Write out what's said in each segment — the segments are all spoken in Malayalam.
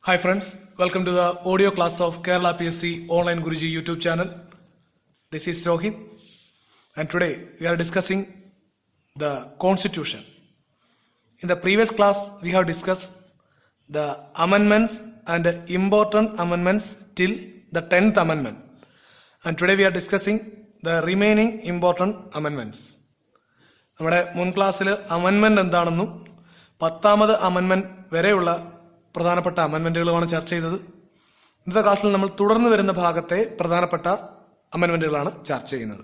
Hi friends, welcome to the audio class of Kerala PSC Online Guruji YouTube channel. This is Rohit and today we are discussing the Constitution. In the previous class we have discussed the amendments and important amendments till the 10th amendment, and today we are discussing the remaining important amendments. നമ്മുടെ മുൻ ക്ലാസ്സിൽ അമെൻമെന്റ് എന്താണെന്നും 10ാമത് അമെൻമെന്റ് വരെയുള്ള പ്രധാനപ്പെട്ട അമെൻമെന്റുകളുമാണ് ചർച്ച ചെയ്തത്. ഇന്നത്തെ ക്ലാസ്സിൽ നമ്മൾ തുടർന്ന് വരുന്ന ഭാഗത്തെ പ്രധാനപ്പെട്ട അമെൻമെന്റുകളാണ് ചർച്ച ചെയ്യുന്നത്.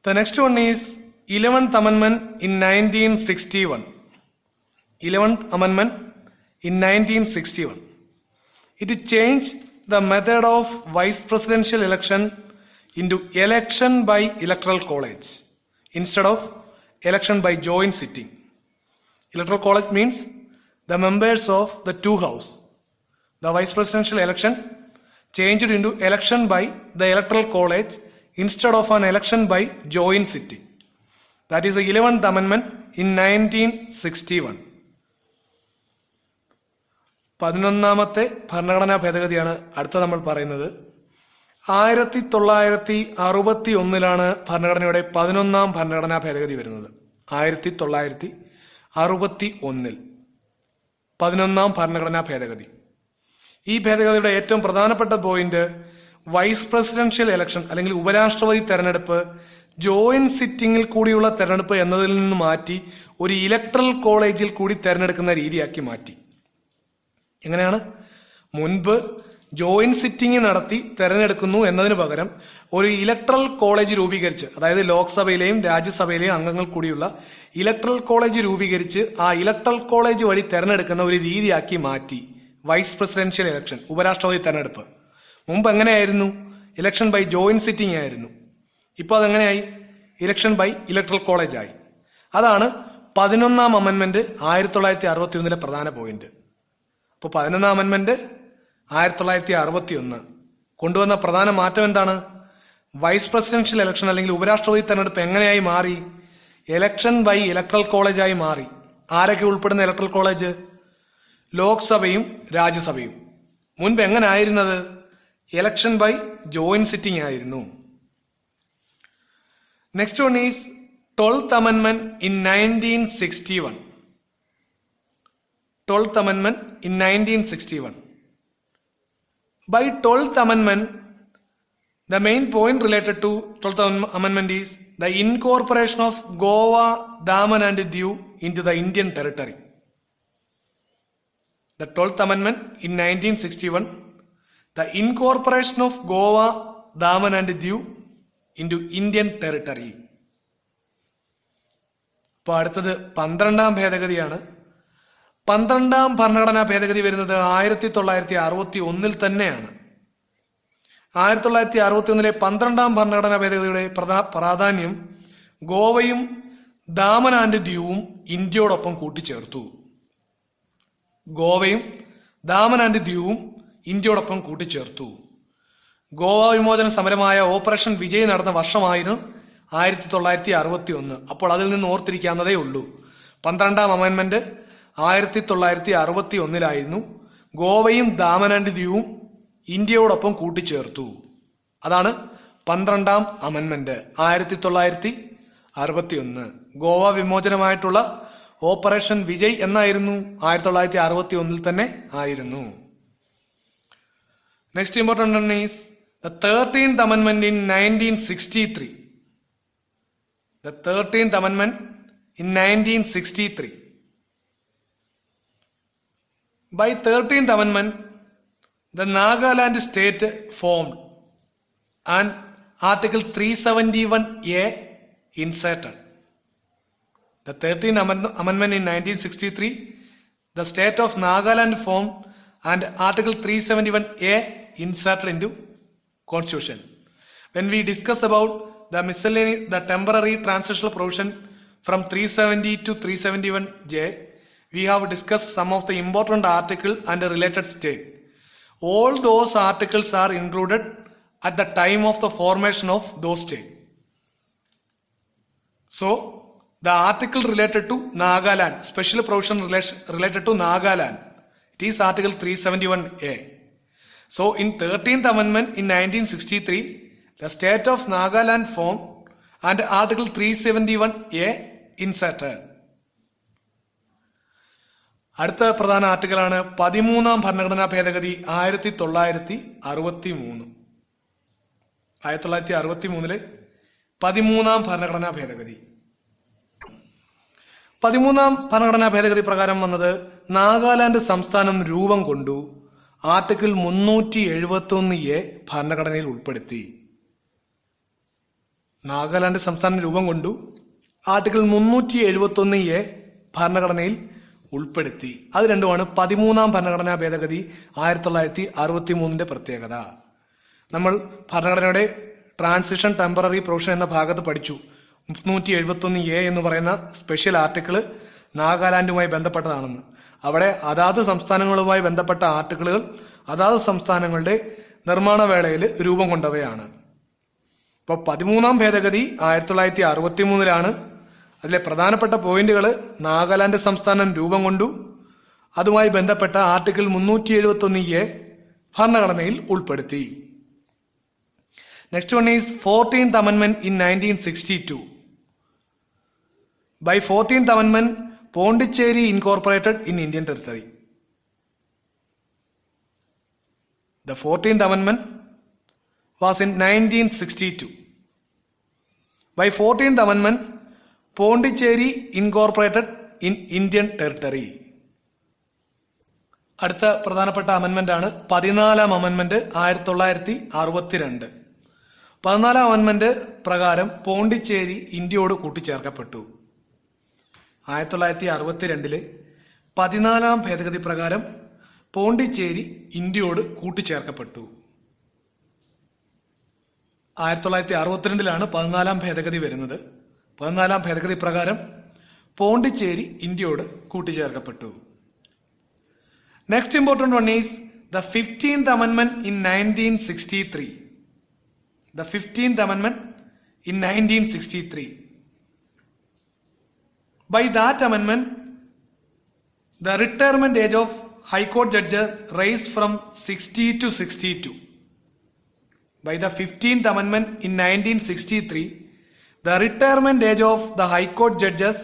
The next one is 11th Amendment in 1961. 11th Amendment in 1961. It changed the method of vice presidential election into election by electoral college instead of election by joint sitting. Electoral college means the members of the two houses. The vice presidential election changed into election by the electoral college instead of an election by joint sitting. That is the 11th Amendment in 1961. 11ാമത്തെ ഭരണഘടനാ ഭേദഗതിയാണ് അടുത്ത നമ്മൾ പറയുന്നത്. 1961 ഭരണഘടനയുടെ 11ാം ഭരണഘടനാ ഭേദഗതി വരുന്നത്. 1961 11ാം ഭരണഘടനാ ഭേദഗതി. ഈ ഭേദഗതിയുടെ ഏറ്റവും പ്രധാനപ്പെട്ട പോയിന്റ് വൈസ് പ്രസിഡൻഷ്യൽ ഇലക്ഷൻ അല്ലെങ്കിൽ ഉപരാഷ്ട്രപതി തെരഞ്ഞെടുപ്പ് ജോയിന്റ് സിറ്റിംഗിൽ കൂടിയുള്ള തെരഞ്ഞെടുപ്പ് എന്നതിൽ നിന്ന് മാറ്റി ഒരു ഇലക്ട്രൽ കോളേജിൽ കൂടി തെരഞ്ഞെടുക്കുന്ന രീതിയാക്കി മാറ്റി. എങ്ങനെയാണ്? മുൻപ് ജോയിന്റ് സിറ്റിംഗ് നടത്തി തെരഞ്ഞെടുക്കുന്നു എന്നതിന് പകരം ഒരു ഇലക്ട്രൽ കോളേജ് രൂപീകരിച്ച്, അതായത് ലോക്സഭയിലെയും രാജ്യസഭയിലെയും അംഗങ്ങൾ കൂടിയുള്ള ഇലക്ട്രൽ കോളേജ് രൂപീകരിച്ച് ആ ഇലക്ട്രൽ കോളേജ് വഴി തെരഞ്ഞെടുക്കുന്ന ഒരു രീതിയാക്കി മാറ്റി വൈസ് പ്രസിഡൻഷ്യൽ ഇലക്ഷൻ, ഉപരാഷ്ട്രപതി തെരഞ്ഞെടുപ്പ്. മുമ്പ് എങ്ങനെയായിരുന്നു? ഇലക്ഷൻ ബൈ ജോയിന്റ് സിറ്റിംഗ് ആയിരുന്നു. ഇപ്പോൾ അതെങ്ങനെയായി? ഇലക്ഷൻ ബൈ ഇലക്ട്രൽ കോളേജ് ആയി. അതാണ് 11ാം അമെൻമെന്റ് 1961 പ്രധാന പോയിന്റ്. അപ്പോൾ 11ാം അമെൻമെന്റ് 1961 കൊണ്ടുവന്ന പ്രധാന മാറ്റം എന്താണ്? വൈസ് പ്രസിഡൻഷ്യൽ ഇലക്ഷൻ അല്ലെങ്കിൽ ഉപരാഷ്ട്രപതി തെരഞ്ഞെടുപ്പ് എങ്ങനെയായി മാറി? ഇലക്ഷൻ ബൈ ഇലക്ട്രൽ കോളേജായി മാറി. ആരൊക്കെ ഉൾപ്പെടുന്ന ഇലക്ട്രൽ കോളേജ്? ലോക്സഭയും രാജ്യസഭയും. മുൻപ് എങ്ങനെ ആയിരുന്നത്? ഇലക്ഷൻ ബൈ ജോയിന്റ് സിറ്റിംഗ് ആയിരുന്നു. Next one is 12th Amendment in 1961. 12th Amendment in 1961. By 12th Amendment, the main point related to 12th Amendment is the incorporation of Goa, Daman and Diu into the Indian territory. The 12th Amendment in 1961, the incorporation of Goa, Daman and Diu into Indian territory. ഇപ്പോൾ അടുത്തത് 12ാം ഭേദഗതിയാണ്. 12ാം ഭരണഘടനാ ഭേദഗതി വരുന്നത് 1961 തന്നെയാണ്. 1961 12ാം ഭരണഘടനാ ഭേദഗതിയുടെ പ്രാധാന്യം ഗോവയും ദാമൻ ആൻഡ് ദ്യൂവും ഇന്ത്യയോടൊപ്പം കൂട്ടിച്ചേർത്തു. ഗോവയും ദാമൻ ആൻഡ് ദ്യൂവും ഇന്ത്യയോടൊപ്പം കൂട്ടിച്ചേർത്തു. ഗോവ വിമോചന സമരമായ ഓപ്പറേഷൻ വിജയ് നടന്ന വർഷമായിരുന്നു 1961. അപ്പോൾ അതിൽ നിന്ന് ഓർത്തിരിക്കാവുന്നതേ ഉള്ളൂ. 12ാം അമെൻമെന്റ് 1961 ഗോവയും ദാമൻ ആൻഡ് ദ്യൂവും ഇന്ത്യയോടൊപ്പം കൂട്ടിച്ചേർത്തു. അതാണ് 12ാം അമെൻമെന്റ് 1961. ഗോവ വിമോചനമായിട്ടുള്ള ഓപ്പറേഷൻ വിജയ് എന്നായിരുന്നു? 1961 തന്നെ ആയിരുന്നു. Next important one is the 13th Amendment in 1963. The 13th Amendment in 1963. By 13th Amendment, the Nagaland state formed and Article 371A inserted. The 13th Amendment in 1963, the state of Nagaland formed and Article 371A inserted into Constitution. When we discuss about the temporary transitional provision from 370 to 371J, we have discussed some of the important articles and the related state. All those articles are included at the time of the formation of those states. So, The article related to Nagaland, special provision related to Nagaland. It is Article 371A. So in 13th Amendment in 1963, the state of Nagaland formed and Article 371A inserted. അടുത്ത പ്രധാന ആർട്ടിക്കിളാണ് 13ാം ഭരണഘടനാ ഭേദഗതി 1963. 1963 13ാം ഭരണഘടനാ ഭേദഗതി. 13ാം ഭരണഘടനാ ഭേദഗതി പ്രകാരം വന്നത് നാഗാലാൻഡ് സംസ്ഥാനം രൂപം കൊണ്ടു ആർട്ടിക്കിൾ 371A ഭരണഘടനയിൽ ഉൾപ്പെടുത്തി. നാഗാലാൻഡ് സംസ്ഥാനം രൂപം കൊണ്ടു ആർട്ടിക്കിൾ 371A ഭരണഘടനയിൽ ഉൾപ്പെടുത്തി. അത് രണ്ടുമാണ് 13ാം ഭരണഘടനാ ഭേദഗതി 1963 പ്രത്യേകത. നമ്മൾ ഭരണഘടനയുടെ ട്രാൻസിഷൻ ടെമ്പററി പ്രൊവിഷൻ എന്ന ഭാഗത്ത് പഠിച്ചു. 371A എന്ന് പറയുന്ന സ്പെഷ്യൽ ആർട്ടിക്കിൾ നാഗാലാൻഡുമായി ബന്ധപ്പെട്ടതാണെന്ന്. അവിടെ അതാത് സംസ്ഥാനങ്ങളുമായി ബന്ധപ്പെട്ട ആർട്ടിക്കിളുകൾ അതാത് സംസ്ഥാനങ്ങളുടെ നിർമ്മാണ വേളയിൽ രൂപം കൊണ്ടവയാണ്. ഇപ്പോൾ 13ാം ഭേദഗതി 1963 അതിലെ പ്രധാനപ്പെട്ട പോയിന്റുകൾ നാഗാലാൻഡ് സംസ്ഥാനം രൂപം കൊണ്ടു, അതുമായി ബന്ധപ്പെട്ട ആർട്ടിക്കിൾ 371A ഭരണഘടനയിൽ ഉൾപ്പെടുത്തി. Next one is 14th Amendment in 1962. By 14th Amendment, Pondicherry incorporated in Indian territory. The 14th Amendment was in 1962. By 14th Amendment, Pondicherry incorporated in Indian territory. അടുത്ത പ്രധാനപ്പെട്ട അമെന്റ്മെന്റ് ആണ് 14ാം അമെന്റ്മെന്റ് 1962. 14ാം അമെന്റ്മെന്റ് പ്രകാരം പോണ്ടിച്ചേരി ഇന്ത്യയോട് കൂട്ടിച്ചേർക്കപ്പെട്ടു. 1962 14ാം ഭേദഗതി പ്രകാരം പോണ്ടിച്ചേരി ഇന്ത്യയോട് കൂട്ടിച്ചേർക്കപ്പെട്ടു. 1962 14ാം ഭേദഗതി വരുന്നത്. 14ാം ഭേദഗതി പ്രകാരം പോണ്ടിച്ചേരി ഇന്ത്യയോട് കൂട്ടിച്ചേർക്കപ്പെട്ടു. Next important one is the 15th Amendment in 1963. The 15th Amendment in 1963. By that amendment, the retirement age of High Court judges raised from 60 to 62. By the 15th Amendment in 1963, the retirement age of the High Court judges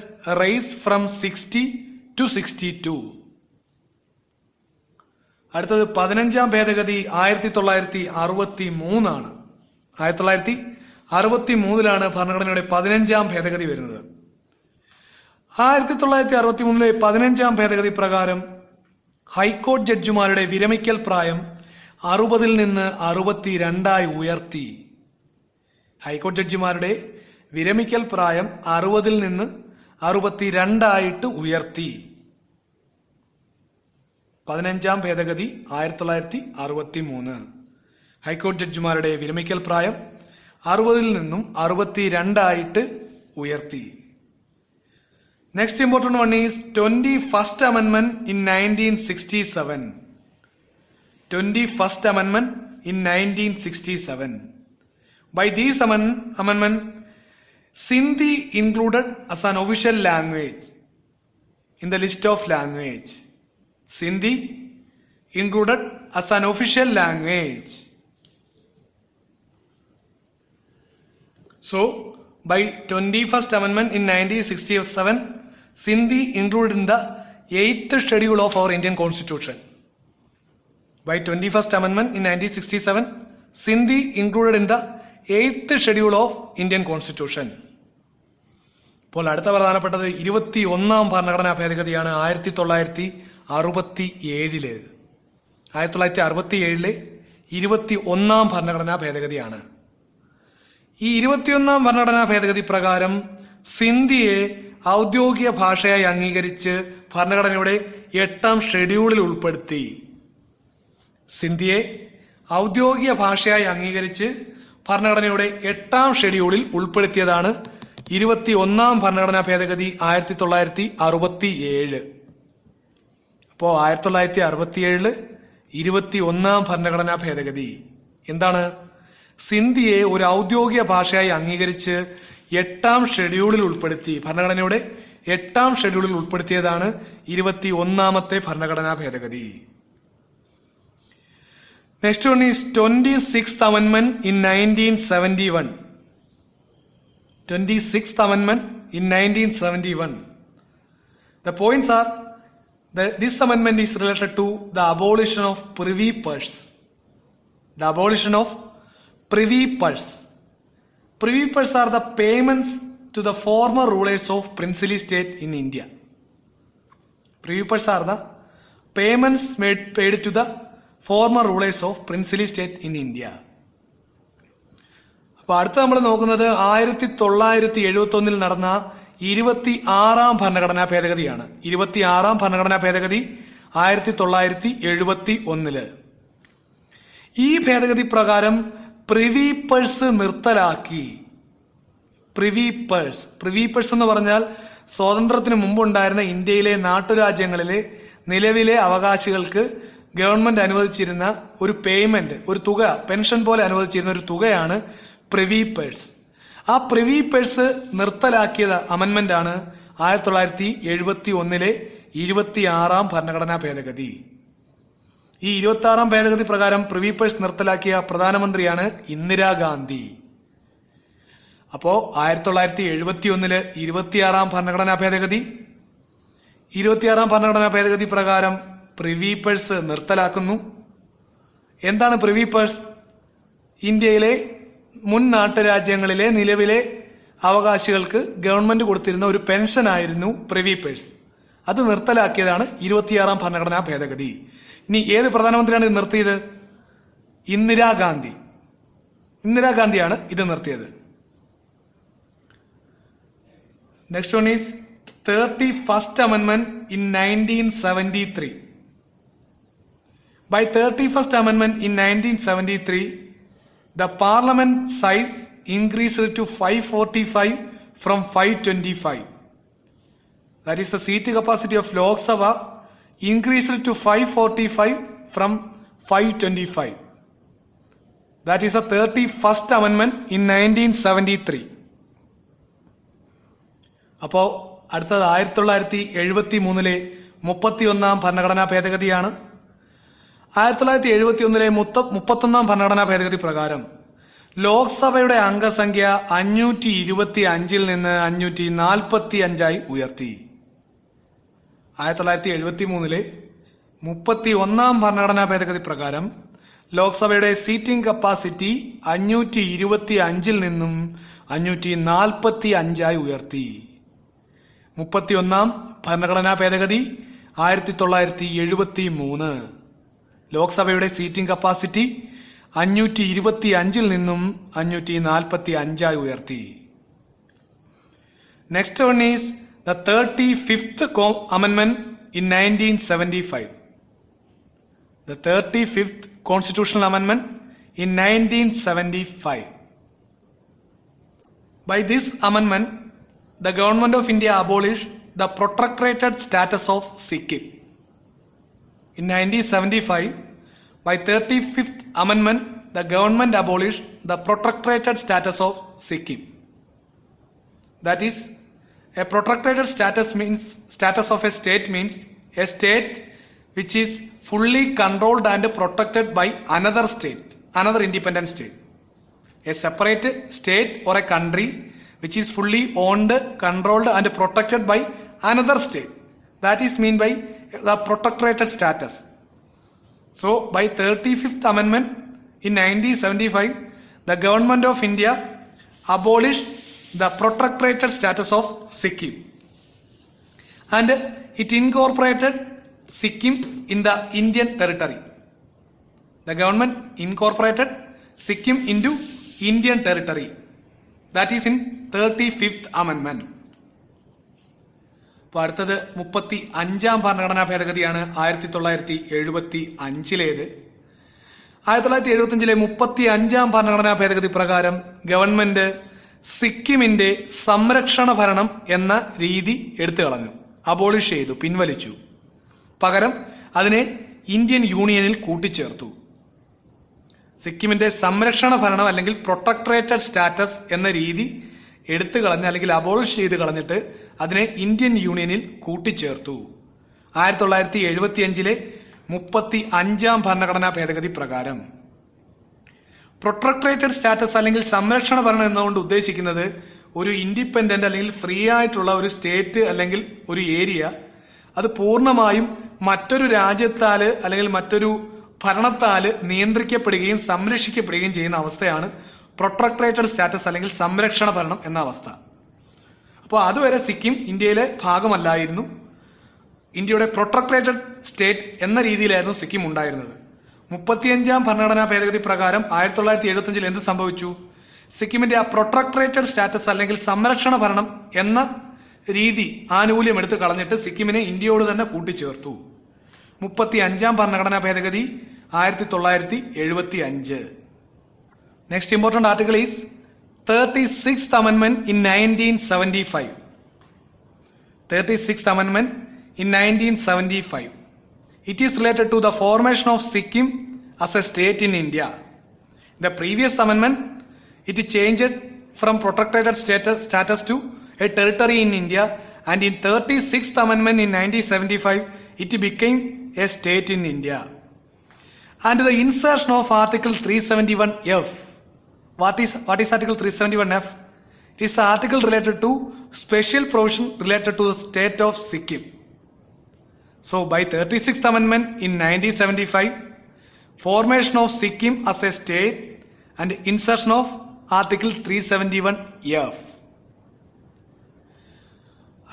raised from 60 to 62. അടുത്തത് 15ാം ഭേദഗതി 1963 ആണ്. 1963 ഭരണഘടനയുടെ 15ാം ഭേദഗതി വരുന്നത്. 1963 15ാം ഭേദഗതി പ്രകാരം ഹൈക്കോടതി ജഡ്ജിമാരുടെ വിരമിക്കൽ പ്രായം 60 നിന്ന് 62 ഉയർത്തി. ഹൈക്കോടതി ജഡ്ജിമാരുടെ വിരമിക്കൽ പ്രായം 60 നിന്ന് 62 ഉയർത്തി. 15ാം ഭേദഗതി 1963. ഹൈക്കോടതി ജഡ്ജിമാരുടെ വിരമിക്കൽ പ്രായം 60 നിന്നും 62 ഉയർത്തി. Next important one is 21st Amendment in 1967. 21st Amendment in 1967. By this amendment, Sindhi included as an official language in the list of language. Sindhi included as an official language. So, by 21st Amendment in 1967, Sindhi included in the 8th schedule of our Indian Constitution. By 21st Amendment in 1967, Sindhi included in the 8th schedule of Indian Constitution. ഇപ്പോൾ അടുത്ത പ്രധാനപ്പെട്ടത് 21ാം ഭരണഘടനാ ഭേദഗതിയാണ് 1967. 1967 21ാം ഭരണഘടനാ ഭേദഗതിയാണ്. ഈ 21ാം ഭരണഘടനാ ഭേദഗതി പ്രകാരം സിന്ധിയെ ഔദ്യോഗിക ഭാഷയായി അംഗീകരിച്ച് ഭരണഘടനയുടെ 8ാം ഷെഡ്യൂളിൽ ഉൾപ്പെടുത്തി. സിന്ധിയെ ഔദ്യോഗിക ഭാഷയായി അംഗീകരിച്ച് ഭരണഘടനയുടെ 8ാം ഷെഡ്യൂളിൽ ഉൾപ്പെടുത്തിയതാണ് 21ാം ഭരണഘടനാ ഭേദഗതി 1967. അപ്പോൾ 1967 21ാം ഭരണഘടനാ ഭേദഗതി എന്താണ്? സിന്ധിയെ ഒരു ഔദ്യോഗിക ഭാഷയായി അംഗീകരിച്ച് 8ാം ഷെഡ്യൂളിൽ ഉൾപ്പെടുത്തി. ഭരണഘടനയുടെ 8ാം ഷെഡ്യൂളിൽ ഉൾപ്പെടുത്തിയതാണ് 21ാമത്തെ ഭരണഘടനാ ഭേദഗതി. Next one is 26th Amendment in 1971. 26th Amendment in 1971. The points are that this amendment is related to the abolition of privy purse. The abolition of privy purse. Privy purse are the payments to the former rulers of princely state in India. Privy purse are the payments paid to the former rulers of princely state in India. അപ്പോൾ അടുത്ത നമ്മൾ നോക്കുന്നത് 1971 നടന്ന 26ാം ഭരണഘടനാ ഭേദഗതിയാണ്. 26ാം ഭരണഘടനാ ഭേദഗതി 1971. ഈ ഭേദഗതി പ്രകാരം പ്രിവി പേഴ്സ് നിർത്തലാക്കി. പ്രിവി പേഴ്സ് എന്ന് പറഞ്ഞാൽ സ്വാതന്ത്ര്യത്തിന് മുമ്പുണ്ടായിരുന്ന ഇന്ത്യയിലെ നാട്ടുരാജ്യങ്ങളിലെ നിലവിലെ അവകാശികൾക്ക് ഗവൺമെന്റ് അനുവദിച്ചിരുന്ന ഒരു പേയ്മെന്റ്, ഒരു തുക, പെൻഷൻ പോലെ അനുവദിച്ചിരുന്ന ഒരു തുകയാണ് പ്രിവി പേഴ്സ്. ആ പ്രിവി പേഴ്സ് നിർത്തലാക്കിയത് അമെന്റ്മെന്റ് ആണ് 1971 26ാം ഭരണഘടനാ ഭേദഗതി. ഈ 26ാം ഭേദഗതി പ്രകാരം പ്രിവി പേഴ്സ് നിർത്തലാക്കിയ പ്രധാനമന്ത്രിയാണ് ഇന്ദിരാഗാന്ധി. അപ്പോ 1971 26ാം ഭരണഘടനാ ഭേദഗതി, 26ാം ഭരണഘടനാ ഭേദഗതി പ്രകാരം പ്രിവി പേഴ്സ് നിർത്തലാക്കുന്നു. എന്താണ് പ്രിവി പേഴ്സ്? ഇന്ത്യയിലെ മുൻ നാട്ടുരാജ്യങ്ങളിലെ നിലവിലെ അവകാശികൾക്ക് ഗവൺമെന്റ് കൊടുത്തിരുന്ന ഒരു പെൻഷൻ ആയിരുന്നു പ്രിവി പേഴ്സ്. അത് നിർത്തലാക്കിയതാണ് 26ാം ഭരണഘടനാ ഭേദഗതി. ഇനി ഏത് പ്രധാനമന്ത്രിയാണ് ഇത് നിർത്തിയത്? ഇന്ദിരാഗാന്ധിയാണ് ഇത് നിർത്തിയത്. Next one is 31st Amendment in 1973. By 31st Amendment in 1973, the parliament size increased to 545 from 525. That is, the seat capacity of Lok Sabha increased to 545 from 525. That is the 31st Amendment in 1973. അപ്പോൾ അടുത്തത് 1973 31ാം ഭരണഘടനാ ഭേദഗതിയാണ്. 1971 31ാം ഭരണഘടനാ ഭേദഗതി പ്രകാരം ലോക്സഭയുടെ അംഗസംഖ്യ 525 നിന്ന് 545 ഉയർത്തി. 1973 31ാം ഭരണഘടനാ ഭേദഗതി പ്രകാരം ലോക്സഭയുടെ സീറ്റിംഗ് കപ്പാസിറ്റി 525 നിന്നും 545 ഉയർത്തി. 31ാം ഭരണഘടനാ ഭേദഗതി 1973 ലോക്സഭയുടെ സീറ്റിംഗ് കപ്പാസിറ്റി 525 നിന്നും 545 ഉയർത്തി. Next one is the 35th Amendment in 1975. The 35th Constitutional Amendment in 1975. By this amendment, the Government of India abolished the protectorated status of Sikkim. In 1975, by 35th Amendment, the government abolished the protectorated status of Sikkim. That is, a protectorated status of a state means a state which is fully controlled and protected by another state, another independent state. A separate state or a country which is fully owned, controlled and protected by another state. That is meant by the protectorated status. So, by 35th Amendment in 1975, the Government of India abolished the protectorated status of Sikkim and it incorporated Sikkim in the Indian territory. The government incorporated Sikkim into Indian territory. That is in 35th Amendment. അപ്പോൾ അടുത്തത് 35ാം ഭരണഘടനാ ഭേദഗതിയാണ് 1975. 1975 35ാം ഭരണഘടനാ ഭേദഗതി പ്രകാരം ഗവൺമെന്റ് സിക്കിമിന്റെ സംരക്ഷണ ഭരണം എന്ന രീതി എടുത്തു കളഞ്ഞു, അബോളിഷ് ചെയ്തു, പിൻവലിച്ചു. പകരം അതിനെ ഇന്ത്യൻ യൂണിയനിൽ കൂട്ടിച്ചേർത്തു. സിക്കിമിന്റെ സംരക്ഷണ ഭരണം അല്ലെങ്കിൽ പ്രൊട്ടക്ടറേറ്റഡ് സ്റ്റാറ്റസ് എന്ന രീതി എടുത്തു കളഞ്ഞ് അല്ലെങ്കിൽ അബോളിഷ് ചെയ്ത് കളഞ്ഞിട്ട് അതിനെ ഇന്ത്യൻ യൂണിയനിൽ കൂട്ടിച്ചേർത്തു. 1975 35 ഭരണഘടനാ ഭേദഗതി പ്രകാരം പ്രൊട്ടക്ടറേറ്റഡ് സ്റ്റാറ്റസ് അല്ലെങ്കിൽ സംരക്ഷണ ഭരണം എന്നുകൊണ്ട് ഉദ്ദേശിക്കുന്നത് ഒരു ഇൻഡിപെൻഡന്റ് അല്ലെങ്കിൽ ഫ്രീ ആയിട്ടുള്ള ഒരു സ്റ്റേറ്റ് അല്ലെങ്കിൽ ഒരു ഏരിയ അത് പൂർണ്ണമായും മറ്റൊരു രാജ്യത്താല് അല്ലെങ്കിൽ മറ്റൊരു ഭരണത്താല് നിയന്ത്രിക്കപ്പെടുകയും സംരക്ഷിക്കപ്പെടുകയും ചെയ്യുന്ന അവസ്ഥയാണ് പ്രൊട്ടക്ടറേറ്റഡ് സ്റ്റാറ്റസ് അല്ലെങ്കിൽ സംരക്ഷണ ഭരണം എന്ന അവസ്ഥ. അപ്പോൾ അതുവരെ സിക്കിം ഇന്ത്യയിലെ ഭാഗമല്ലായിരുന്നു. ഇന്ത്യയുടെ പ്രൊട്ടക്ടറേറ്റഡ് സ്റ്റേറ്റ് എന്ന രീതിയിലായിരുന്നു സിക്കിം ഉണ്ടായിരുന്നത്. 35 ഭരണഘടനാ ഭേദഗതി പ്രകാരം 1975 എന്ത് സംഭവിച്ചു? സിക്കിമിന്റെ ആ പ്രൊട്ടക്ടറേറ്റഡ് സ്റ്റാറ്റസ് അല്ലെങ്കിൽ സംരക്ഷണ ഭരണം എന്ന രീതി ആനുകൂല്യം എടുത്ത് കളഞ്ഞിട്ട് സിക്കിമിനെ ഇന്ത്യയോട് തന്നെ കൂട്ടിച്ചേർത്തു. 35 ഭരണഘടനാ ഭേദഗതി 1975. Next important article is 36th Amendment in 1975. 36th Amendment in 1975. It is related to the formation of Sikkim as a state in India. The previous amendment, it changed from protected status to a territory in India, and in 36th Amendment in 1975, it became a state in India. And the insertion of Article 371F. What is Article 371F? It is the article related to special provision related to the state of Sikkim. So by 36th Amendment in 1975, formation of Sikkim as a state and insertion of Article 371F.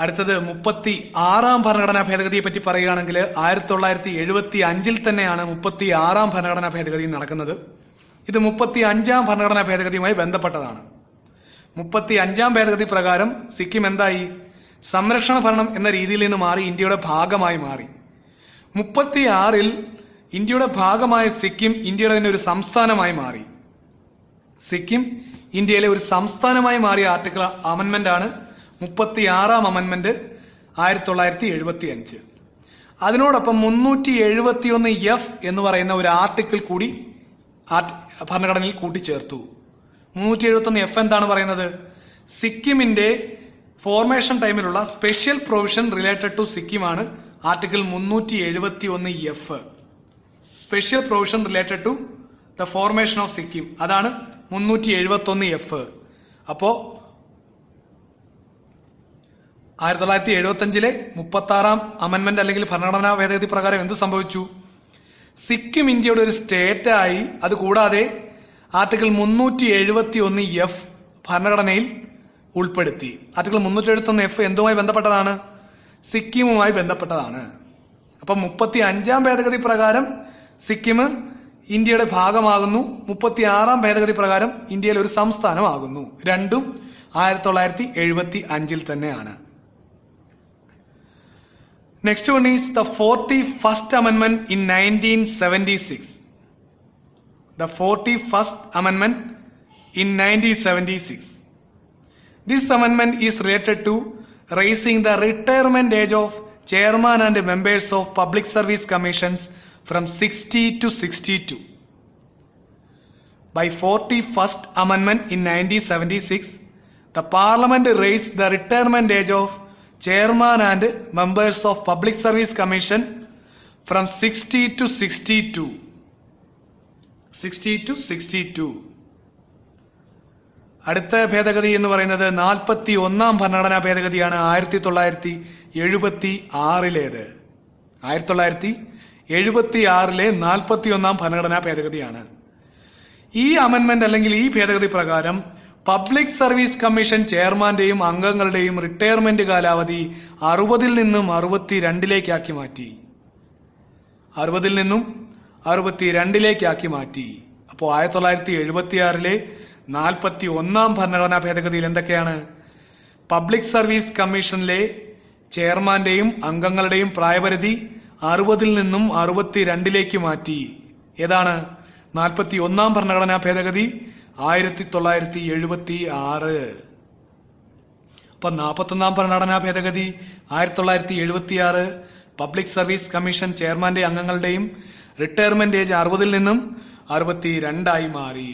അടുത്തത് 36 ഭരണഘടനാ ഭേദഗതിയെ പറ്റി പറയുകയാണെങ്കിൽ 1975 തന്നെയാണ് 36 ഭരണഘടനാ ഭേദഗതി നടക്കുന്നത്. ഇത് 35 ഭരണഘടനാ ഭേദഗതിയുമായി ബന്ധപ്പെട്ടതാണ്. 35 ഭേദഗതി പ്രകാരം സിക്കിം എന്തായി? സംരക്ഷണ ഭരണം എന്ന രീതിയിൽ നിന്ന് മാറി ഇന്ത്യയുടെ ഭാഗമായി മാറി. 36 ഇന്ത്യയുടെ ഭാഗമായ സിക്കിം ഇന്ത്യയുടെ തന്നെ ഒരു സംസ്ഥാനമായി മാറി. സിക്കിം ഇന്ത്യയിലെ ഒരു സംസ്ഥാനമായി മാറിയ ആർട്ടിക്കിൾ അമെന്റ്മെന്റ് ആണ് 36ാം അമെന്റ്മെന്റ് 1975. അതിനോടൊപ്പം 371F എന്ന് പറയുന്ന ഒരു ആർട്ടിക്കിൾ കൂടി ഭരണഘടനയിൽ കൂട്ടിച്ചേർത്തു. 371F എന്താണ് പറയുന്നത്? സിക്കിമിന്റെ ഫോർമേഷൻ ടൈമിലുള്ള special provision related to Sikkim ആണ് article 371F. Special provision related to the formation of Sikkim, അതാണ് 371F. അപ്പോ 1975 36ാം അമെന്റ്മെന്റ് അല്ലെങ്കിൽ ഭരണഘടനാ ഭേദഗതി പ്രകാരം എന്ത് സംഭവിച്ചു? സിക്കിം ഇന്ത്യയുടെ ഒരു സ്റ്റേറ്റ് ആയി. അതുകൂടാതെ ആർട്ടിക്കിൾ 371F ഭരണഘടനയിൽ ഉൾപ്പെടുത്തി. ആർട്ടിക്കിൾ 371F എന്തുമായി ബന്ധപ്പെട്ടതാണ്? സിക്കിമുമായി ബന്ധപ്പെട്ടതാണ്. അപ്പൊ 35ാം ഭേദഗതി പ്രകാരം സിക്കിം ഇന്ത്യയുടെ ഭാഗമാകുന്നു. 36ാം ഭേദഗതി പ്രകാരം ഇന്ത്യയിൽ ഒരു സംസ്ഥാനമാകുന്നു. രണ്ടും 1975 തന്നെയാണ്. Next one is the 41st Amendment in 1976. The 41st Amendment in 1976. This amendment is related to raising the retirement age of chairman and members of public service commissions from 60 to 62. By 41st Amendment in 1976, the Parliament raised the retirement age of chairman and members of public service commission from 60 to 62. 60 to 62. അടുത്ത ഭേദഗതി എന്ന് പറയുന്നത് 41ാം ഭരണഘടനാ ഭേദഗതിയാണ്. 1976 1976 41ാം ഭരണഘടനാ ഭേദഗതിയാണ്. ഈ അമെന്റ്മെന്റ് അല്ലെങ്കിൽ ഈ ഭേദഗതി പ്രകാരം പബ്ലിക് സർവീസ് കമ്മീഷൻ ചെയർമാന്റെയും അംഗങ്ങളുടെയും റിട്ടയർമെന്റ് കാലാവധി 60 നിന്നും 62 മാറ്റി. 60 നിന്നും 62 മാറ്റി. അപ്പോൾ 1976 41ാം ഭരണഘടനാ ഭേദഗതിയിൽ എന്തൊക്കെയാണ്? പബ്ലിക് സർവീസ് കമ്മീഷനിലെ ചെയർമാന്റെയും അംഗങ്ങളുടെയും പ്രായപരിധി 60 നിന്നും 62 മാറ്റി. ഏതാണ്? 41ാം ഭരണഘടനാ ഭേദഗതി 1976. അപ്പൊ 41ാം ഭരണഘടനാ ഭേദഗതി 1976 പബ്ലിക് സർവീസ് കമ്മീഷൻ ചെയർമാന്റെ അംഗങ്ങളുടെയും റിട്ടയർമെന്റ് ഏജ് 60 നിന്നും 62 മാറി.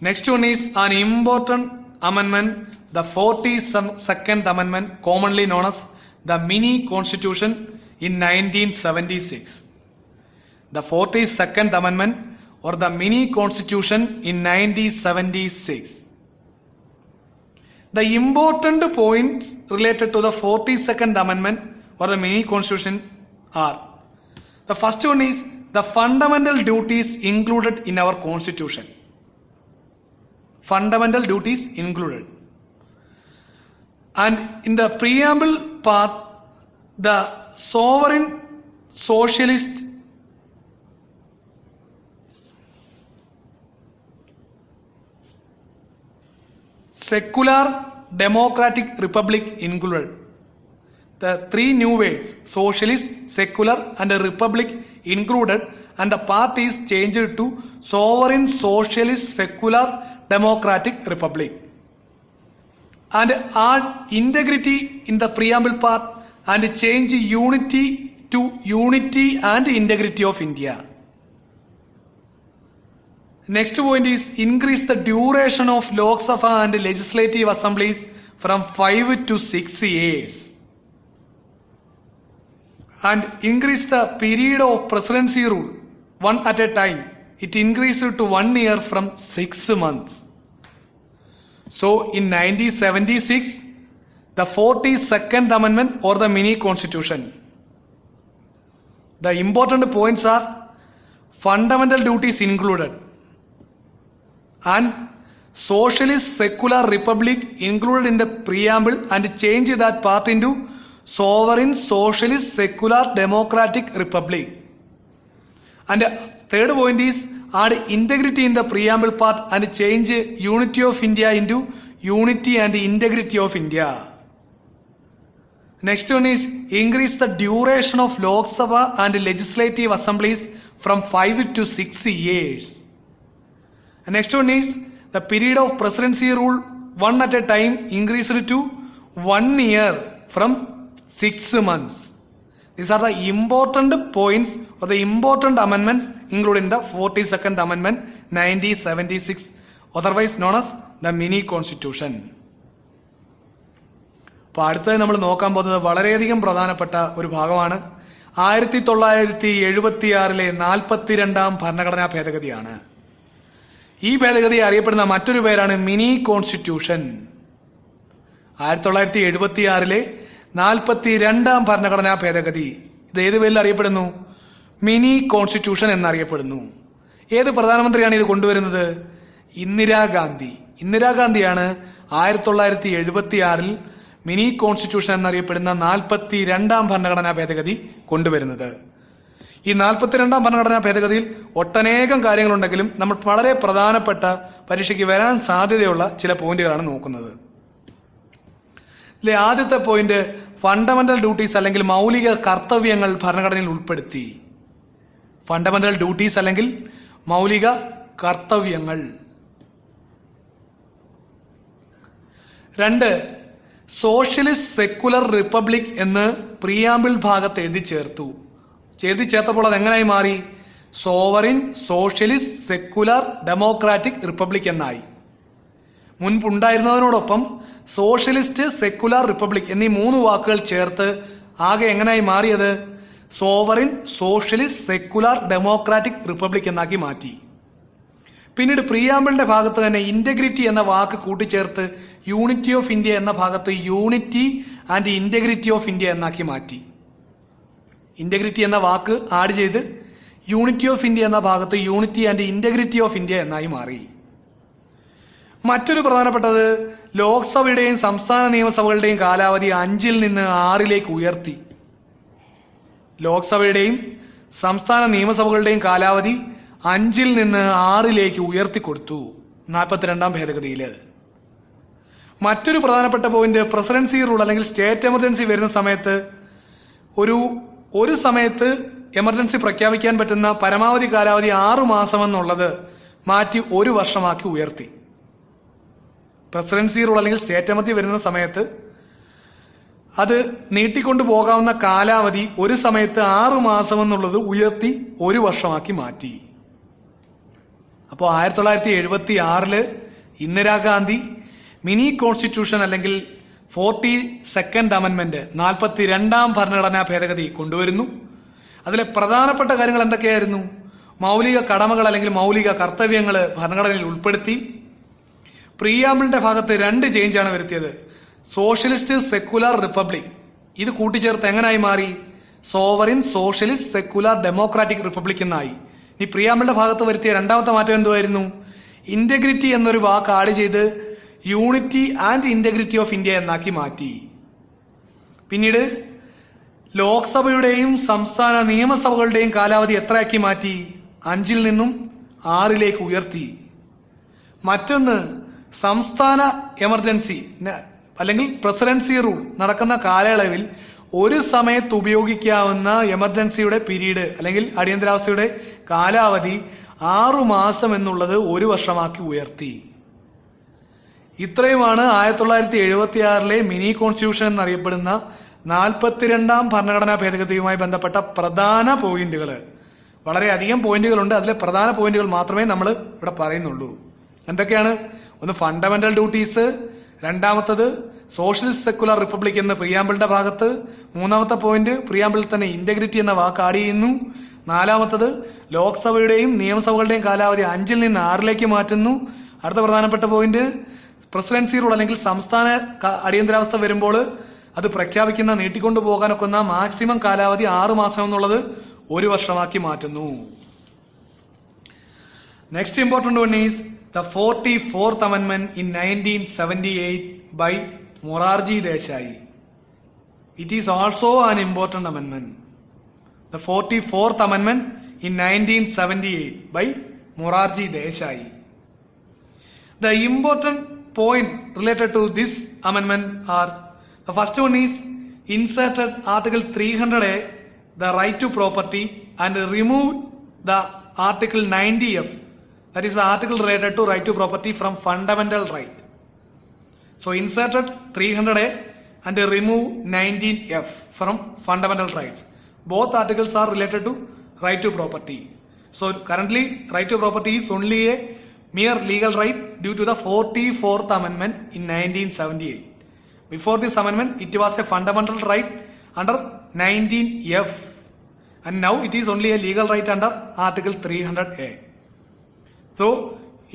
Next one is an important amendment, the 42nd Amendment, commonly known as the Mini Constitution in 1976. The 42nd Amendment or the Mini Constitution in 1976. The important points related to the 42nd Amendment or the Mini Constitution are: the first one is the fundamental duties included in our Constitution. Fundamental duties included. And in the preamble part, the sovereign, socialist, secular, democratic republic included. The three new words, socialist, secular and a republic included, and the part is changed to sovereign, socialist, secular, democratic republic. And add integrity in the preamble part and change unity to unity and integrity of India. Next point is increase the duration of Lok Sabha and legislative assemblies from 5 to 6 years. And increase the period of presidency rule, one at a time. It increased to 1 year from 6 months. So in 1976, the 42nd Amendment or the Mini Constitution. The important points are fundamental duties included, and socialist secular republic included in the preamble and change that part into sovereign, socialist, secular, democratic republic. And third point is add integrity in the preamble part and change unity of India into unity and integrity of India. Next one is increase the duration of Lok Sabha and legislative assemblies from 5 to 6 years. And next one is the period of presidency rule, one at a time, increased to 1 year from 6 months. These are the important points or the important amendments included in the 42nd Amendment 1976, otherwise known as the Mini Constitution. അപ്പോൾ അടുത്തത് നമ്മൾ നോക്കാൻ പോകുന്നത് വളരെയധികം പ്രധാനപ്പെട്ട ഒരു ഭാഗമാണ്. 1976 42ാം ഭരണഘടനാ ഭേദഗതിയാണ്. ഈ ഭേദഗതി അറിയപ്പെടുന്ന മറ്റൊരു പേരാണ് മിനി കോൺസ്റ്റിറ്റ്യൂഷൻ. 1976 42ാം ഭരണഘടനാ ഭേദഗതി. ഇത് ഏത് പേരിൽ അറിയപ്പെടുന്നു? മിനി കോൺസ്റ്റിറ്റ്യൂഷൻ എന്നറിയപ്പെടുന്നു. ഏത് പ്രധാനമന്ത്രിയാണ് ഇത് കൊണ്ടുവരുന്നത്? ഇന്ദിരാഗാന്ധി. ഇന്ദിരാഗാന്ധിയാണ് 1976 മിനി കോൺസ്റ്റിറ്റ്യൂഷൻ എന്നറിയപ്പെടുന്ന 42ാം ഭരണഘടനാ ഭേദഗതി കൊണ്ടുവരുന്നത്. ഈ 42ാം ഭരണഘടനാ ഭേദഗതിയിൽ ഒട്ടനേകം കാര്യങ്ങളുണ്ടെങ്കിലും നമ്മൾ വളരെ പ്രധാനപ്പെട്ട പരീക്ഷയ്ക്ക് വരാൻ സാധ്യതയുള്ള ചില പോയിന്റുകളാണ് നോക്കുന്നത്. ഇതിലെ ആദ്യത്തെ പോയിന്റ് ഫണ്ടമെന്റൽ ഡ്യൂട്ടീസ് അല്ലെങ്കിൽ മൗലിക കർത്തവ്യങ്ങൾ ഭരണഘടനയിൽ ഉൾപ്പെടുത്തി. ഫണ്ടമെന്റൽ ഡ്യൂട്ടീസ് അല്ലെങ്കിൽ മൗലിക കർത്തവ്യങ്ങൾ. 2, സോഷ്യലിസ്റ്റ് സെക്കുലർ റിപ്പബ്ലിക് എന്ന് പ്രിയാമ്പിൾ ഭാഗത്ത് എഴുതി ചേർത്തപ്പോൾ അത് എങ്ങനെയായി മാറി? Sovereign, socialist, secular, democratic republic എന്നായി. മുൻപുണ്ടായിരുന്നതിനോടൊപ്പം സോഷ്യലിസ്റ്റ്, സെക്കുലർ, റിപ്പബ്ലിക് എന്നീ 3 വാക്കുകൾ ചേർത്ത് ആകെ എങ്ങനെയായി മാറിയത്? Sovereign, socialist, secular, democratic republic എന്നാക്കി മാറ്റി. പിന്നീട് പ്രിയാമ്പിളിന്റെ ഭാഗത്ത് തന്നെ ഇന്റഗ്രിറ്റി എന്ന വാക്ക് കൂട്ടിച്ചേർത്ത് യൂണിറ്റി ഓഫ് ഇന്ത്യ എന്ന ഭാഗത്ത് unity and integrity of India എന്നാക്കി മാറ്റി. ഇന്റഗ്രിറ്റി എന്ന വാക്ക് ആഡ് ചെയ്ത് യൂണിറ്റി ഓഫ് ഇന്ത്യ എന്ന ഭാഗത്ത് unity and integrity of India എന്നായി മാറി. മറ്റൊരു പ്രധാനപ്പെട്ടത് ലോക്സഭയുടെയും സംസ്ഥാന നിയമസഭകളുടെയും കാലാവധി 5 നിന്ന് 6 ഉയർത്തി. ലോക്സഭയുടെയും സംസ്ഥാന നിയമസഭകളുടെയും കാലാവധി 5 നിന്ന് 6 ഉയർത്തിക്കൊടുത്തു 42ാം ഭേദഗതിയിൽ. മറ്റൊരു പ്രധാനപ്പെട്ട പോയിന്റ് പ്രസിഡൻസി റൂൾ അല്ലെങ്കിൽ സ്റ്റേറ്റ് എമർജൻസി വരുന്ന സമയത്ത് ഒരു സമയത്ത് എമർജൻസി പ്രഖ്യാപിക്കാൻ പറ്റുന്ന പരമാവധി കാലാവധി 6 മാസമെന്നുള്ളത് മാറ്റി 1 വർഷമാക്കി ഉയർത്തി. പ്രസിഡൻസി റൂൾ അല്ലെങ്കിൽ സ്റ്റേറ്റ് എമർജൻസി വരുന്ന സമയത്ത് അത് നീട്ടിക്കൊണ്ടു പോകാവുന്ന കാലാവധി ഒരു സമയത്ത് 6 മാസമെന്നുള്ളത് ഉയർത്തി 1 വർഷമാക്കി മാറ്റി. അപ്പോൾ 1976 ഇന്ദിരാഗാന്ധി മിനി കോൺസ്റ്റിറ്റ്യൂഷൻ അല്ലെങ്കിൽ 42nd അമെന്റ്മെന്റ് 42ാം ഭരണഘടനാ ഭേദഗതി കൊണ്ടുവരുന്നു. അതിലെ പ്രധാനപ്പെട്ട കാര്യങ്ങൾ എന്തൊക്കെയായിരുന്നു? മൗലിക കടമകൾ അല്ലെങ്കിൽ മൗലിക കർത്തവ്യങ്ങൾ ഭരണഘടനയിൽ ഉൾപ്പെടുത്തി. പ്രിയാമ്പിളിന്റെ ഭാഗത്ത് 2 ചേഞ്ചാണ് വരുത്തിയത്. സോഷ്യലിസ്റ്റ് സെക്കുലർ റിപ്പബ്ലിക് ഇത് കൂട്ടിച്ചേർത്ത് എങ്ങനായി മാറി? Sovereign socialist secular democratic republic എന്നായി. ഈ പ്രിയാമ്പിളിന്റെ ഭാഗത്ത് വരുത്തിയ രണ്ടാമത്തെ മാറ്റം എന്തുവായിരുന്നു? ഇന്റഗ്രിറ്റി എന്നൊരു വാക്ക് ആഡ് ചെയ്ത് unity and integrity of India എന്നാക്കി മാറ്റി. പിന്നീട് ലോക്സഭയുടെയും സംസ്ഥാന നിയമസഭകളുടെയും കാലാവധി എത്രയാക്കി മാറ്റി? 5 നിന്നും 6 ഉയർത്തി. മറ്റൊന്ന്, സംസ്ഥാന എമർജൻസി അല്ലെങ്കിൽ പ്രസിഡൻസി റൂൾ നടക്കുന്ന കാലയളവിൽ ഒരു സമയത്ത് ഉപയോഗിക്കാവുന്ന എമർജൻസിയുടെ പീരീഡ് അല്ലെങ്കിൽ അടിയന്തരാവസ്ഥയുടെ കാലാവധി 6 മാസം എന്നുള്ളത് 1 വർഷമാക്കി ഉയർത്തി. ഇത്രയുമാണ് 1976 മിനി കോൺസ്റ്റിറ്റ്യൂഷൻ എന്നറിയപ്പെടുന്ന 42ാം ഭരണഘടനാ ഭേദഗതിയുമായി ബന്ധപ്പെട്ട പ്രധാന പോയിന്റുകൾ. വളരെയധികം പോയിന്റുകളുണ്ട്, അതിലെ പ്രധാന പോയിന്റുകൾ മാത്രമേ നമ്മൾ ഇവിടെ പറയുന്നുള്ളൂ. എന്തൊക്കെയാണ്? ഒന്ന്, ഫണ്ടമെന്റൽ ഡ്യൂട്ടീസ്. രണ്ടാമത്തത്, സോഷ്യലിസ്റ്റ് സെക്കുലർ റിപ്പബ്ലിക് എന്ന പ്രിയാമ്പിളിന്റെ ഭാഗത്ത്. മൂന്നാമത്തെ പോയിന്റ്, പ്രിയാമ്പിളിൽ തന്നെ ഇന്റഗ്രിറ്റി എന്ന വാക്ക് ആഡ് ചെയ്യുന്നു. നാലാമത്തത്, ലോക്സഭയുടെയും നിയമസഭകളുടെയും കാലാവധി 5 നിന്ന് 6 മാറ്റുന്നു. അടുത്ത പ്രധാനപ്പെട്ട പോയിന്റ്, പ്രസിഡൻസി റൂൾ അല്ലെങ്കിൽ സംസ്ഥാന അടിയന്തരാവസ്ഥ വരുമ്പോൾ അത് പ്രഖ്യാപിക്കുന്ന നീട്ടിക്കൊണ്ടു പോകാനൊക്കുന്ന മാക്സിമം കാലാവധി 6 മാസം എന്നുള്ളത് 1 വർഷമാക്കി മാറ്റുന്നു. Next important one is the 44th amendment in 1978 by Morarji Desai. It is also an important amendment. The 44th amendment in 1978 by Morarji Desai. The important point related to this amendment are: the first one is inserted Article 300A, the right to property, and removed the Article 90F, that is the article related to right to property, from fundamental right. So inserted 300A and remove 19F from fundamental rights. Both articles are related to right to property. So currently right to property is only a mere legal right due to the 44th amendment in 1978. Before this amendment it was a fundamental right under 19F, and now it is only a legal right under article 300A. So,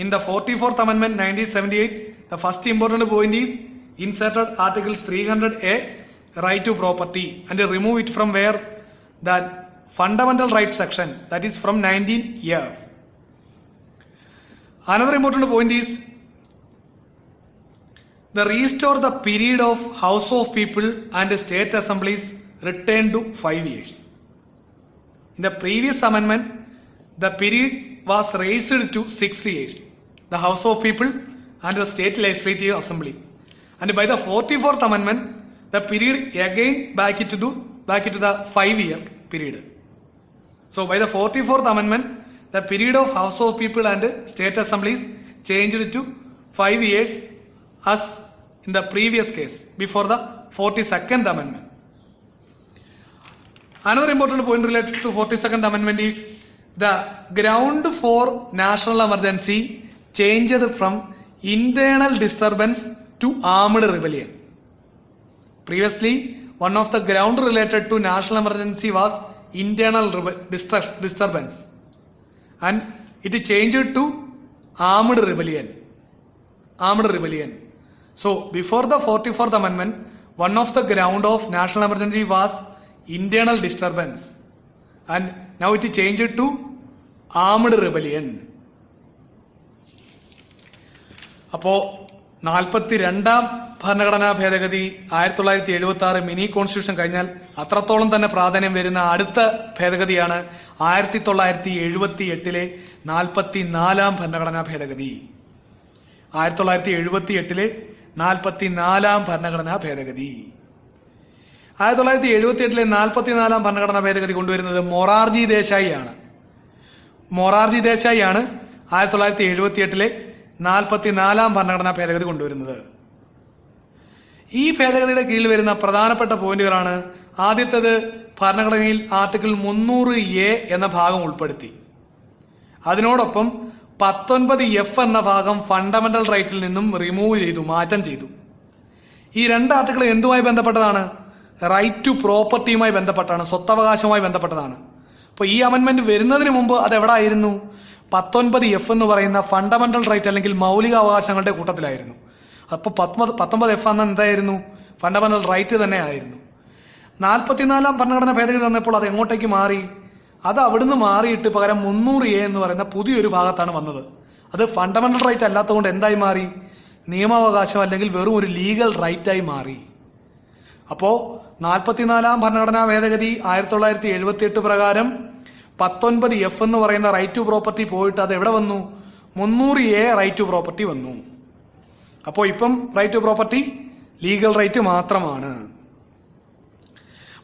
in the 44th Amendment 1978, the first important point is inserted Article 300A, right to property, and remove it from where? That fundamental rights section, that is from 19F. Another important point is the restore the period of House of People and State Assemblies returned to 5 years. In the previous amendment, the period was raised to 6 years, the House of People and the State Legislative Assembly. And by the 44th Amendment, the period again back into the 5-year period. So by the 44th Amendment, the period of House of People and State Assemblies changed to 5 years as in the previous case before the 42nd Amendment. Another important point related to 42nd Amendment is the ground for national emergency changed from internal disturbance to armed rebellion. Previously, one of the ground related to national emergency was internal disturbance, and it changed to armed rebellion. So, before the 44th Amendment, one of the ground of national emergency was internal disturbance, and now it changed to armed rebellion. അപ്പോ 42ാം ഭരണഘടനാ ഭേദഗതി 1976 മിനി കോൺസ്റ്റിറ്റ്യൂഷൻ കഴിഞ്ഞാൽ അത്രത്തോളം തന്നെ പ്രാധാന്യം വരുന്ന അടുത്ത ഭേദഗതിയാണ് 1978 44ാം ഭരണഘടനാ ഭേദഗതി. 1978 44ാം ഭരണഘടനാ ഭേദഗതി. 1978 44ാം ഭരണഘടനാ ഭേദഗതി കൊണ്ടുവരുന്നത് മൊറാർജി ദേശായി ആണ്. 1978 44ാം ഭരണഘടനാ ഭേദഗതി കൊണ്ടുവരുന്നത്. ഈ ഭേദഗതിയുടെ കീഴിൽ വരുന്ന പ്രധാനപ്പെട്ട പോയിന്റുകളാണ്: ആദ്യത്തേത്, ഭരണഘടനയിൽ ആർട്ടിക്കിൾ 300A എന്ന ഭാഗം ഉൾപ്പെടുത്തി. അതിനോടൊപ്പം 19F എന്ന ഭാഗം ഫണ്ടമെന്റൽ റൈറ്റിൽ നിന്നും റിമൂവ് ചെയ്തു, മാറ്റം ചെയ്തു. ഈ രണ്ട് ആർട്ടിക്കിൾ എന്തുമായി ബന്ധപ്പെട്ടതാണ്? റൈറ്റ് ടു പ്രോപ്പർട്ടിയുമായി ബന്ധപ്പെട്ടാണ്, സ്വത്തവകാശവുമായി ബന്ധപ്പെട്ടതാണ്. അപ്പോൾ ഈ അമെന്റ്മെന്റ് വരുന്നതിന് മുമ്പ് അത് എവിടെ ആയിരുന്നു? 19F എന്ന് പറയുന്ന ഫണ്ടമെന്റൽ റൈറ്റ് അല്ലെങ്കിൽ മൗലിക അവകാശങ്ങളുടെ കൂട്ടത്തിലായിരുന്നു. അപ്പോൾ 19F എന്ന എന്തായിരുന്നു? ഫണ്ടമെന്റൽ റൈറ്റ് തന്നെ ആയിരുന്നു. 44ാം ഭരണഘടന ഭേദഗതി വന്നപ്പോൾ അത് എങ്ങോട്ടേക്ക് മാറി? അത് അവിടുന്ന് മാറിയിട്ട് പകരം 300A എന്ന് പറയുന്ന പുതിയൊരു ഭാഗത്താണ് വന്നത്. അത് ഫണ്ടമെന്റൽ റൈറ്റ് അല്ലാത്തതുകൊണ്ട് എന്തായി മാറി? നിയമാവകാശം അല്ലെങ്കിൽ വെറും ഒരു ലീഗൽ റൈറ്റായി മാറി. അപ്പോ 44ാം ഭരണഘടനാ ഭേദഗതി 1978 പ്രകാരം 19F എന്ന് പറയുന്ന റൈറ്റ് ടു പ്രോപ്പർട്ടി പോയിട്ട് അത് എവിടെ വന്നു? 300A റൈറ്റ് ടു പ്രോപ്പർട്ടി വന്നു. അപ്പോൾ ഇപ്പം right to property legal right മാത്രമാണ്.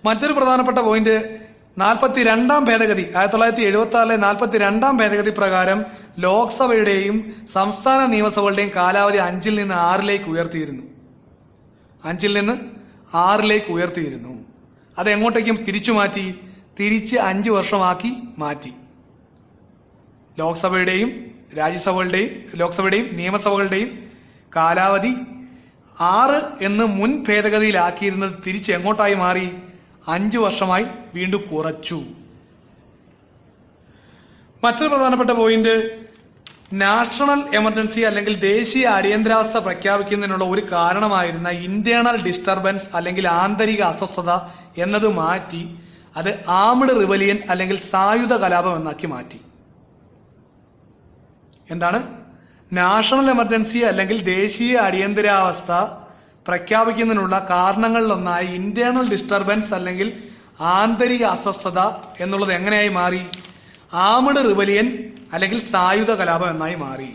മറ്റൊരു പ്രധാനപ്പെട്ട പോയിന്റ് 42ാം ഭേദഗതി 1976 42ാം ഭേദഗതി പ്രകാരം ലോക്സഭയുടെയും സംസ്ഥാന നിയമസഭകളുടെയും കാലാവധി 5 നിന്ന് 6 ഉയർത്തിയിരുന്നു. 5 നിന്ന് 6 ഉയർത്തിയിരുന്നു. അത് എങ്ങോട്ടേക്കും തിരിച്ചു മാറ്റി? തിരിച്ച് 5 വർഷമാക്കി മാറ്റി. ലോക്സഭയുടെയും നിയമസഭകളുടെയും കാലാവധി 6 എന്ന് മുൻ ഭേദഗതിയിലാക്കിയിരുന്നത് തിരിച്ച് എങ്ങോട്ടായി മാറി? 5 വർഷമായി വീണ്ടും കുറച്ചു. മറ്റൊരു പ്രധാനപ്പെട്ട പോയിന്റ്, നാഷണൽ എമർജൻസി അല്ലെങ്കിൽ ദേശീയ അടിയന്തരാവസ്ഥ പ്രഖ്യാപിക്കുന്നതിനുള്ള ഒരു കാരണമായിരുന്ന ഇന്റേണൽ ഡിസ്റ്റർബൻസ് അല്ലെങ്കിൽ ആന്തരിക അസ്വസ്ഥത എന്നത് മാറ്റി അത് ആംഡ് റിബലിയൻ അല്ലെങ്കിൽ സായുധ കലാപം എന്നാക്കി മാറ്റി. എന്താണ്? നാഷണൽ എമർജൻസി അല്ലെങ്കിൽ ദേശീയ അടിയന്തരാവസ്ഥ പ്രഖ്യാപിക്കുന്നതിനുള്ള കാരണങ്ങളിലൊന്നായി ഇന്റേണൽ ഡിസ്റ്റർബൻസ് അല്ലെങ്കിൽ ആന്തരിക അസ്വസ്ഥത എന്നുള്ളത് എങ്ങനെയായി മാറി? ആംഡ് റിബലിയൻ അല്ലെങ്കിൽ സായുധ കലാപം എന്നായി മാറി.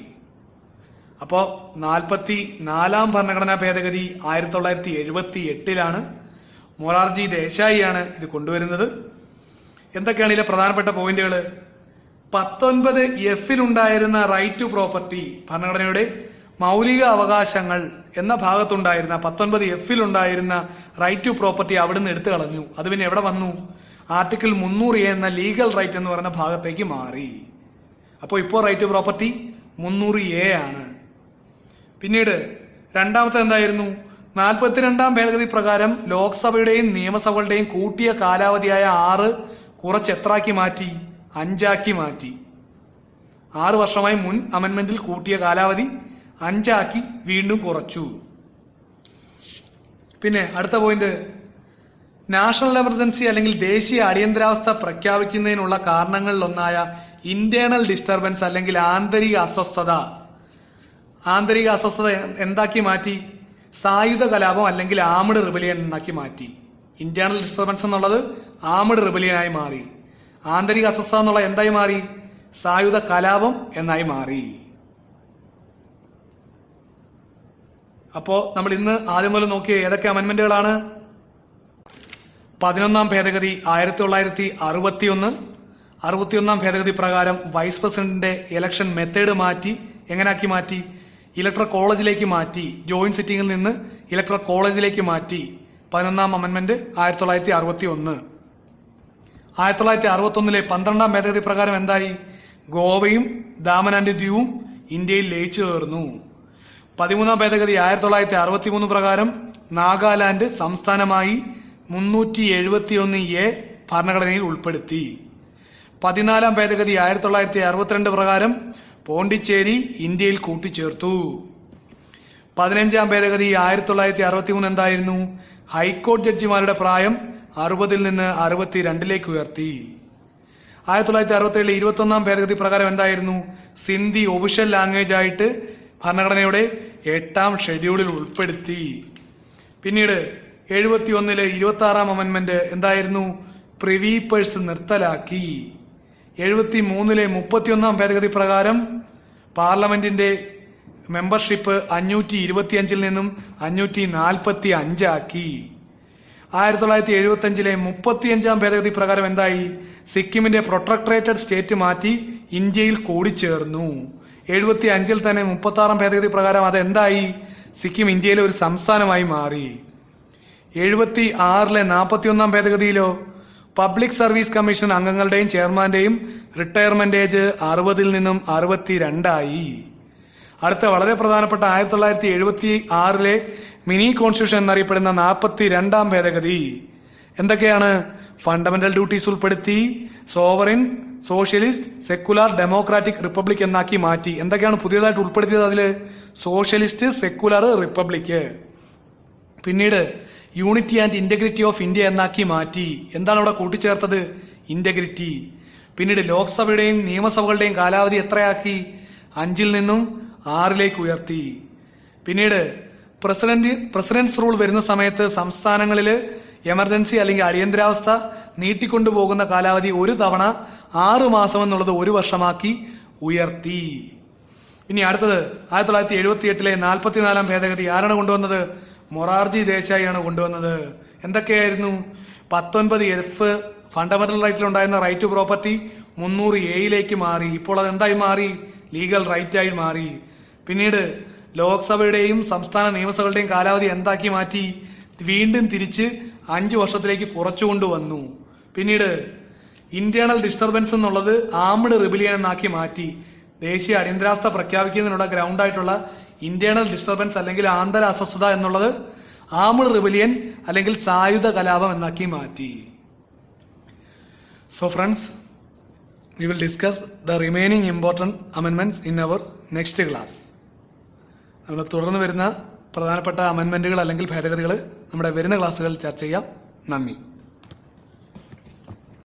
അപ്പോ 44ാം ഭരണഘടനാ ഭേദഗതി 1978 മൊറാർജി ദേശായിയാണ് ഇത് കൊണ്ടുവരുന്നത്. എന്തൊക്കെയാണ് ഇതിലെ പ്രധാനപ്പെട്ട പോയിന്റുകൾ? 19F ഉണ്ടായിരുന്ന റൈറ്റ് ടു പ്രോപ്പർട്ടി, ഭരണഘടനയുടെ മൗലിക അവകാശങ്ങൾ എന്ന ഭാഗത്തുണ്ടായിരുന്ന 19F ഉണ്ടായിരുന്ന റൈറ്റ് ടു പ്രോപ്പർട്ടി അവിടുന്ന് എടുത്തു കളഞ്ഞു. അത് പിന്നെ എവിടെ വന്നു? ആർട്ടിക്കിൾ 300A എന്ന ലീഗൽ റൈറ്റ് എന്ന് പറയുന്ന ഭാഗത്തേക്ക് മാറി. അപ്പോൾ ഇപ്പോൾ റൈറ്റ് ടു പ്രോപ്പർട്ടി 300A ആണ്. പിന്നീട് രണ്ടാമത്തെ എന്തായിരുന്നു? 42ാം ഭേദഗതി പ്രകാരം ലോക്സഭയുടെയും നിയമസഭകളുടെയും കൂട്ടിയ കാലാവധിയായ 6 കുറച്ച് എത്രാക്കി മാറ്റി? 5 മാറ്റി. 6 വർഷമായി മുൻ അമെന്റ്മെന്റിൽ കൂട്ടിയ കാലാവധി 5 വീണ്ടും കുറച്ചു. പിന്നെ അടുത്ത പോയിന്റ്, നാഷണൽ എമർജൻസി അല്ലെങ്കിൽ ദേശീയ അടിയന്തരാവസ്ഥ പ്രഖ്യാപിക്കുന്നതിനുള്ള കാരണങ്ങളിലൊന്നായ ഇന്റേണൽ ഡിസ്റ്റർബൻസ് അല്ലെങ്കിൽ ആന്തരിക അസ്വസ്ഥത എന്താക്കി മാറ്റി? സായുധ കലാപം അല്ലെങ്കിൽ ആംഡ് റിബലിയൻ എന്നാക്കി മാറ്റി. ഇന്റേണൽ ഡിസ്റ്റർബൻസ് എന്നുള്ളത് ആംഡ് റിബലിയനായി മാറി. ആന്തരിക അസ്വസ്ഥത എന്നുള്ള എന്തായി മാറി? സായുധ കലാപം എന്നായി മാറി. അപ്പോ നമ്മൾ ഇന്ന് ആദ്യം മുതൽ നോക്കിയ ഏതൊക്കെ അമെന്റ്മെന്റുകളാണ്? 11ാം ഭേദഗതി 1961. 61ാം ഭേദഗതി പ്രകാരം വൈസ് പ്രസിഡന്റിന്റെ ഇലക്ഷൻ മെത്തേഡ് മാറ്റി. എങ്ങനാക്കി മാറ്റി? ഇലക്ടറൽ കോളേജിലേക്ക് മാറ്റി. ജോയിന്റ് സിറ്റിംഗിൽ നിന്ന് ഇലക്ടറൽ കോളേജിലേക്ക് മാറ്റി. 11ാം അമെന്റ്മെന്റ് 1961. 1961 12ാം ഭേദഗതി പ്രകാരം എന്തായി? ഗോവയും ദാമൻ ആൻഡ് ദ്വീപും ഇന്ത്യയിൽ ലയിച്ചു ചേർന്നു. 13ാം ഭേദഗതി 1963 പ്രകാരം നാഗാലാൻഡ് സംസ്ഥാനമായി 371A ഭരണഘടനയിൽ ഉൾപ്പെടുത്തി. 14ാം ഭേദഗതി 1962 പ്രകാരം പോണ്ടിച്ചേരി ഇന്ത്യയിൽ കൂട്ടിച്ചേർത്തു. 15ാം ഭേദഗതി 1963 എന്തായിരുന്നു? ഹൈക്കോടതി ജഡ്ജിമാരുടെ പ്രായം 60 നിന്ന് 62 ഉയർത്തി. 1967 21ാം ഭേദഗതി പ്രകാരം എന്തായിരുന്നു? സിന്ധി ഒഫീഷ്യൽ ലാംഗ്വേജ് ആയിട്ട് ഭരണഘടനയുടെ 8ാം ഷെഡ്യൂളിൽ ഉൾപ്പെടുത്തി. പിന്നീട് 71 26ാം അമെന്റ്മെന്റ് എന്തായിരുന്നു? പ്രിവി പേഴ്സ് നിർത്തലാക്കി. 73 31ാം ഭേദഗതി പ്രകാരം പാർലമെന്റിന്റെ മെമ്പർഷിപ്പ് 525 നിന്നും 545 ആക്കി. 1975 35ാം ഭേദഗതി പ്രകാരം എന്തായി? സിക്കിമിന്റെ പ്രൊട്ടക്ടറേറ്റഡ് സ്റ്റേറ്റ് മാറ്റി ഇന്ത്യയിൽ കൂടിച്ചേർന്നു. 75 തന്നെ 36ാം ഭേദഗതി പ്രകാരം അത് എന്തായി? സിക്കിം ഇന്ത്യയിലെ ഒരു സംസ്ഥാനമായി മാറി. 76 41ാം ഭേദഗതിയിലോ പബ്ലിക് സർവീസ് കമ്മീഷൻ അംഗങ്ങളുടെയും ചെയർമാന്റെയും റിട്ടയർമെന്റ് ഏജ് 60 നിന്നും 62 അടുത്ത വളരെ പ്രധാനപ്പെട്ട 1976 മിനി കോൺസ്റ്റിറ്റ്യൂഷൻ എന്നറിയപ്പെടുന്ന 42 ഭേദഗതി എന്തൊക്കെയാണ്? ഫണ്ടമെന്റൽ ഡ്യൂട്ടീസ് ഉൾപ്പെടുത്തി, sovereign, socialist, secular, democratic, republic എന്നാക്കി മാറ്റി. എന്തൊക്കെയാണ് പുതിയതായിട്ട് ഉൾപ്പെടുത്തിയത് അതില്? Socialist, secular, republic. പിന്നീട് unity and integrity of India എന്നാക്കി മാറ്റി. എന്താണ് അവിടെ കൂട്ടിച്ചേർത്തത്? ഇന്റഗ്രിറ്റി. പിന്നീട് ലോക്സഭയുടെയും നിയമസഭകളുടെയും കാലാവധി എത്രയാക്കി? 5 നിന്നും 6 ഉയർത്തി. പിന്നീട് പ്രസിഡന്റ്സ് റൂൾ വരുന്ന സമയത്ത് സംസ്ഥാനങ്ങളിൽ എമർജൻസി അല്ലെങ്കിൽ അടിയന്തരാവസ്ഥ നീട്ടിക്കൊണ്ടുപോകുന്ന കാലാവധി ഒരു തവണ 6 മാസം എന്നുള്ളത് 1 വർഷമാക്കി ഉയർത്തി. ഇനി അടുത്തത് 1978 44 ഭേദഗതി ആരാണ് കൊണ്ടുവന്നത്? മൊറാർജി ദേശായിയാണ് കൊണ്ടുവന്നത്. എന്തൊക്കെയായിരുന്നു? 19F ഫണ്ടമെന്റൽ റൈറ്റിൽ ഉണ്ടായിരുന്ന റൈറ്റ് ടു പ്രോപ്പർട്ടി 300A മാറി. ഇപ്പോൾ അത് എന്തായി മാറി? ലീഗൽ റൈറ്റ് ആയി മാറി. പിന്നീട് ലോക്സഭയുടെയും സംസ്ഥാന നിയമസഭകളുടെയും കാലാവധി എന്താക്കി മാറ്റി? വീണ്ടും തിരിച്ച് 5 വർഷത്തിലേക്ക് കുറച്ചുകൊണ്ടുവന്നു. പിന്നീട് ഇന്റേണൽ ഡിസ്റ്റർബൻസ് എന്നുള്ളത് ആംഡ് റിബലിയൻ എന്നാക്കി മാറ്റി. ദേശീയ അടിയന്തരാവസ്ഥ പ്രഖ്യാപിക്കുന്നതിനുള്ള ഗ്രൗണ്ട് ആയിട്ടുള്ള ഇന്റേണൽ ഡിസ്റ്റർബൻസ് അല്ലെങ്കിൽ ആന്തര അസ്വസ്ഥത എന്നുള്ളത് ആംഡ് റിബലിയൻ അല്ലെങ്കിൽ സായുധ കലാപം എന്നാക്കി മാറ്റി. So friends, we will discuss the remaining important amendments in our next class. നമ്മൾ തുടർന്ന് വരുന്ന പ്രധാനപ്പെട്ട അമെൻമെന്റുകൾ അല്ലെങ്കിൽ ഭേദഗതികൾ നമ്മുടെ വരുന്ന ക്ലാസ്സുകളിൽ ചർച്ച ചെയ്യാം. നന്ദി.